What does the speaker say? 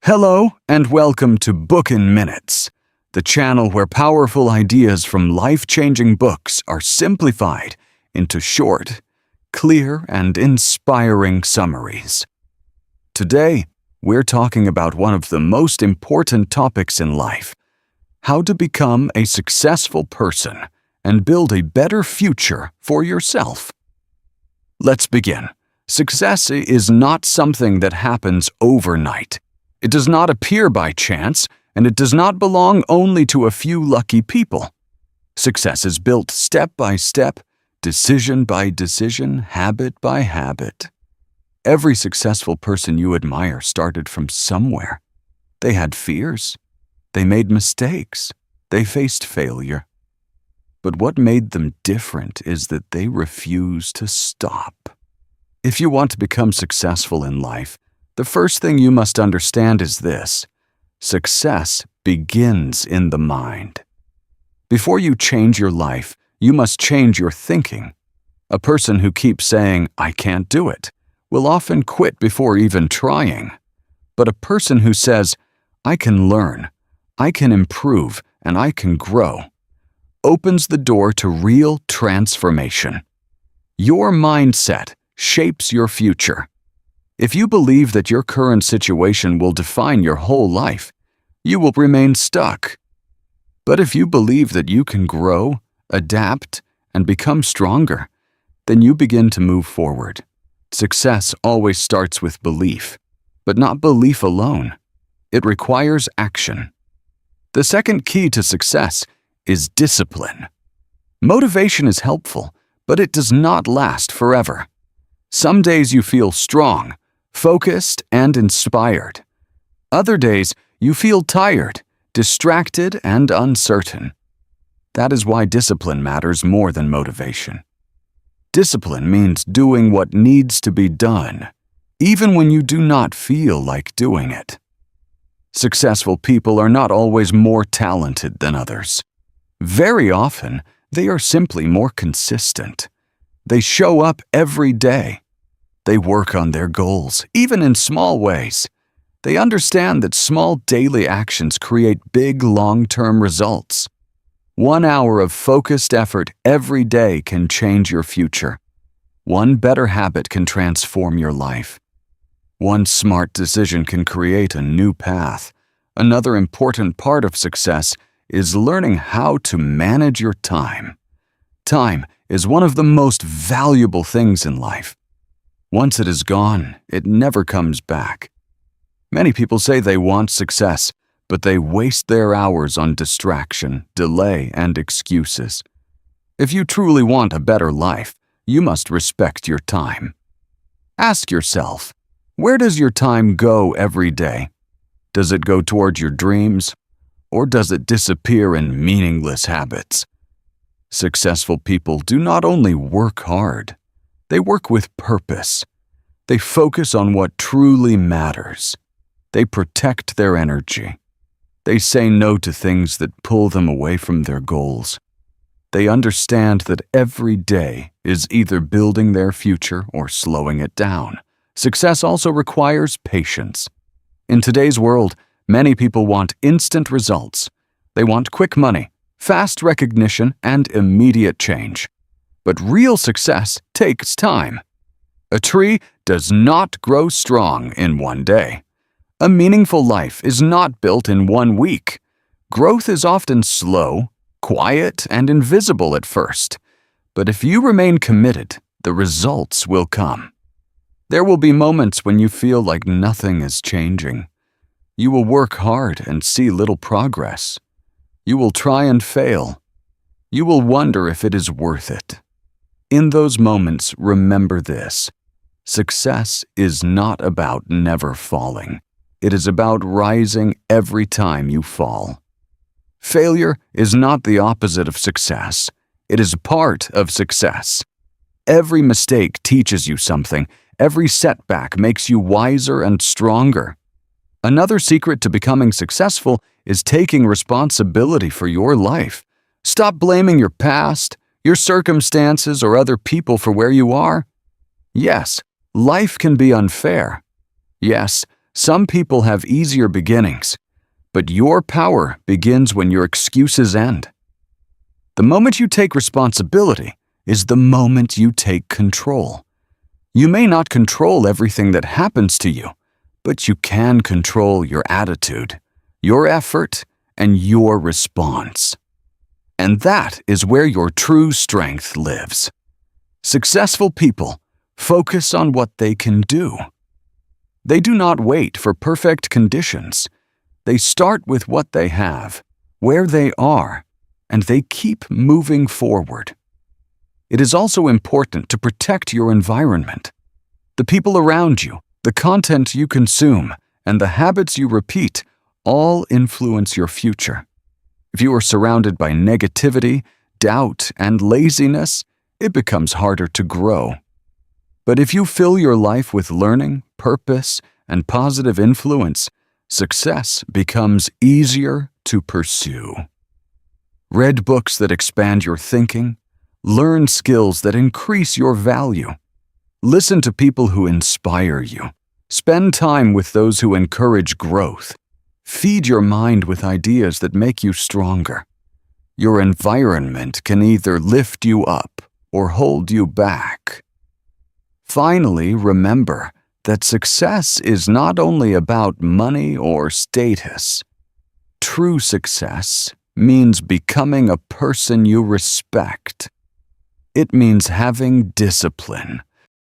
Hello and welcome to Book in Minutes, the channel where powerful ideas from life-changing books are simplified into short, clear, and inspiring summaries. Today, we're talking about one of the most important topics in life: how to become a successful person and build a better future for yourself. Let's begin. Success is not something that happens overnight. It does not appear by chance, and it does not belong only to a few lucky people. Success is built step by step, decision by decision, habit by habit. Every successful person you admire started from somewhere. They had fears. They made mistakes. They faced failure. But what made them different is that they refused to stop. If you want to become successful in life, the first thing you must understand is this: success begins in the mind. Before you change your life, you must change your thinking. A person who keeps saying, "I can't do it," will often quit before even trying. But a person who says, "I can learn, I can improve, and I can grow," opens the door to real transformation. Your mindset shapes your future. If you believe that your current situation will define your whole life, you will remain stuck. But if you believe that you can grow, adapt, and become stronger, then you begin to move forward. Success always starts with belief, but not belief alone. It requires action. The second key to success is discipline. Motivation is helpful, but it does not last forever. Some days you feel strong, focused, and inspired. Other days, you feel tired, distracted, and uncertain. That is why discipline matters more than motivation. Discipline means doing what needs to be done, even when you do not feel like doing it. Successful people are not always more talented than others. Very often, they are simply more consistent. They show up every day. They work on their goals, even in small ways. They understand that small daily actions create big long-term results. 1 hour of focused effort every day can change your future. One better habit can transform your life. One smart decision can create a new path. Another important part of success is learning how to manage your time. Time is one of the most valuable things in life. Once it is gone, it never comes back. Many people say they want success, but they waste their hours on distraction, delay, and excuses. If you truly want a better life, you must respect your time. Ask yourself, where does your time go every day? Does it go toward your dreams, or does it disappear in meaningless habits? Successful people do not only work hard, they work with purpose. They focus on what truly matters. They protect their energy. They say no to things that pull them away from their goals. They understand that every day is either building their future or slowing it down. Success also requires patience. In today's world, many people want instant results. They want quick money, fast recognition, and immediate change. But real success takes time. A tree does not grow strong in one day. A meaningful life is not built in 1 week. Growth is often slow, quiet, and invisible at first. But if you remain committed, the results will come. There will be moments when you feel like nothing is changing. You will work hard and see little progress. You will try and fail. You will wonder if it is worth it. In those moments, remember this: success is not about never falling. It is about rising every time you fall. Failure is not the opposite of success. It is part of success. Every mistake teaches you something. Every setback makes you wiser and stronger. Another secret to becoming successful is taking responsibility for your life. Stop blaming your past, your circumstances, or other people for where you are. Yes, life can be unfair. Yes, Some people have easier beginnings, but your power begins when your excuses end. The moment you take responsibility is the moment you take control. You may not control everything that happens to you, but you can control your attitude, your effort, and your response. And that is where your true strength lives. Successful people focus on what they can do. They do not wait for perfect conditions. They start with what they have, where they are, and they keep moving forward. It is also important to protect your environment. The people around you, the content you consume, and the habits you repeat all influence your future. If you are surrounded by negativity, doubt, and laziness, it becomes harder to grow. But if you fill your life with learning, purpose, and positive influence, success becomes easier to pursue. Read books that expand your thinking. Learn skills that increase your value. Listen to people who inspire you. Spend time with those who encourage growth. Feed your mind with ideas that make you stronger. Your environment can either lift you up or hold you back. Finally, remember that success is not only about money or status. True success means becoming a person you respect. It means having discipline,